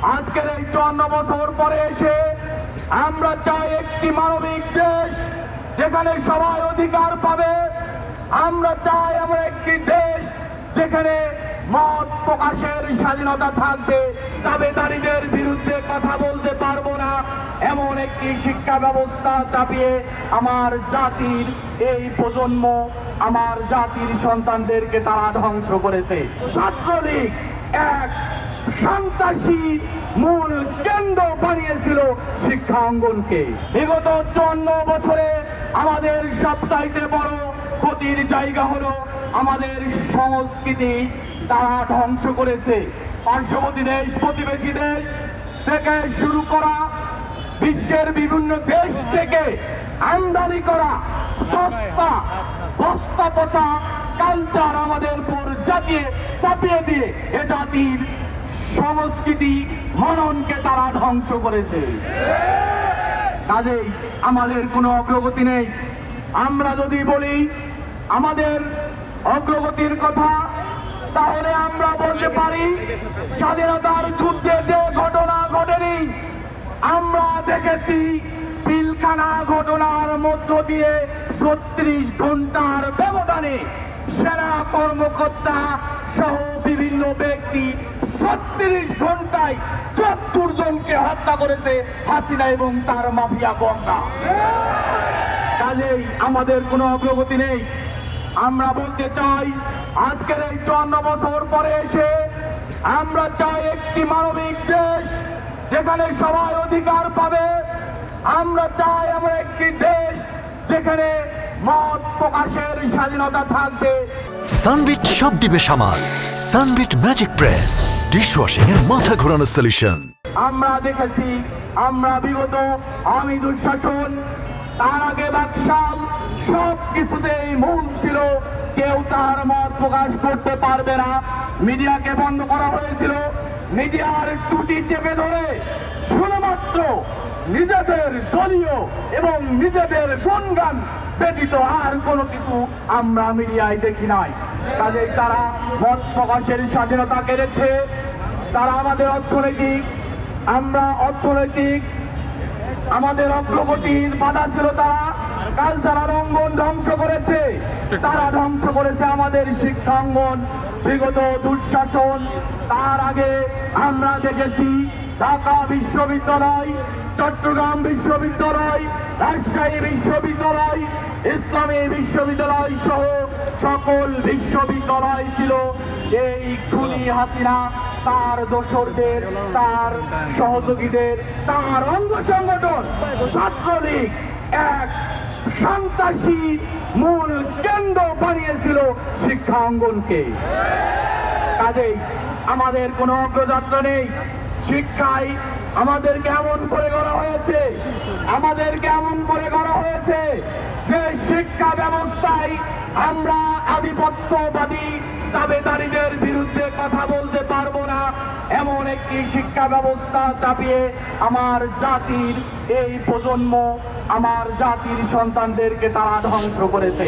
আজকের এই 54 বছর পরে এসে আমরা চাই একটি মানবিক দেশ যেখানে সবাই অধিকার পাবে। আমরা চাই এমন একটি দেশ যেখানে মত প্রকাশের স্বাধীনতা থাকবে, দাবিদারীদের বিরুদ্ধে কথা বলতে পারবো না এমন একটি শিক্ষা ব্যবস্থা চাপিয়ে আমার জাতির এই প্রজন্ম, আমার জাতির সন্তানদেরকে তারা ধ্বংস করেছে। ছাত্রলীগ এক সন্ত্রাসী মূল কেন্দ্র বানিয়েছিল শিক্ষা অঙ্গনকে। বিগত 54 বছরে আমাদের সবচাইতে বড় ক্ষতির জায়গা হলো আমাদের সংস্কৃতি তারা ধ্বংস করেছে। পার্শ্ববর্তী দেশ, প্রতিবেশী দেশ থেকে শুরু করা বিশ্বের বিভিন্ন দেশ থেকে আমদানি করা সস্তা বস্তা পচা কালচার আমাদের উপর চাপিয়ে দিয়ে এ জাতির সংস্কৃতি মননকে তারা ধ্বংস করেছে। কাজেই আমাদের কোনো অগ্রগতি নেই। আমরা যদি বলি আমাদের অগ্রগতির কথা, তাহলে আমরা বলতে পারি স্বাধীনতার যুদ্ধে যে ঘটনা ঘটেনি আমরা দেখেছি। পিলখানা ঘটনার মধ্য দিয়ে 36 ঘন্টার ব্যবধানে সেনা কর্মকর্তা সহ বিভিন্ন ব্যক্তি 36 ঘন্টায় 74 জনকে হত্যা করেছে হাসিনা এবং তার মাফিয়া গঙ্গা। কাজেই আমাদের কোনো অগ্রগতি নেই। আমরা বলতে চাই আজকের এই 54 বছর পরে এসে আমরা চাই একটি মানবিক দেশ যেখানে সবাই অধিকার পাবে। আমরা চাই এমন একটি দেশ যেখানে মত প্রকাশের স্বাধীনতা থাকবে। সানবিট সব দিবে সামাল। সানবিট ম্যাজিক প্রেস ডিশওয়াশিং এর মাথা ঘোরানো সলিউশন। আমরা দেখেছি আমরা বিগত আওয়ামী দুঃশাসন, তার আগে বাকশাল, সব কিছুতেই মূল ছিল কেউ তার মত প্রকাশ করতে পারবে না। মিডিয়াকে বন্ধ করা হয়েছিল। মিডিয়ার টুটি চেপে ধরে শুধুমাত্র নিজেদের দলীয় এবং নিজেদের গুণগান ব্যতীত আর কোনো কিছু আমরা মিডিয়ায় দেখি নাই। কাজেই তারা মত প্রকাশের স্বাধীনতা কেড়েছে। তারা আমাদের আমাদের অগ্রগতির বাধা ছিল। তারা কালচারাল অঙ্গন ধ্বংস করেছে। তারা ধ্বংস করেছে আমাদের শিক্ষাঙ্গন। বিগত দুঃশাসন, তার আগে আমরা দেখেছি ঢাকা বিশ্ববিদ্যালয়, চট্টগ্রাম বিশ্ববিদ্যালয়, রাজশাহী বিশ্ববিদ্যালয়, ইসলামী বিশ্ববিদ্যালয় সহ সকল বিশ্ববিদ্যালয় ছিল এই খুনি হাসিনা, তার দোসরদের, তার সহযোগীদের, তার অঙ্গ সংগঠন ছাত্রলীগ এক সন্ত্রাসী মূল কেন্দ্র বানিয়েছিল শিক্ষা অঙ্গনকে। কাজেই আমাদের কোনো অগ্রযাত্রা নেই। শিক্ষায় আমাদের কেমন করে গড়া হয়েছে যে শিক্ষা ব্যবস্থায় আমরা আধিপত্যবাদী দাবিদারীদের বিরুদ্ধে কথা বলতে পারবো না এমন একটি শিক্ষা ব্যবস্থা চাপিয়ে আমার জাতির এই প্রজন্ম, আমার জাতির সন্তানদেরকে তারা ধ্বংস করেছে।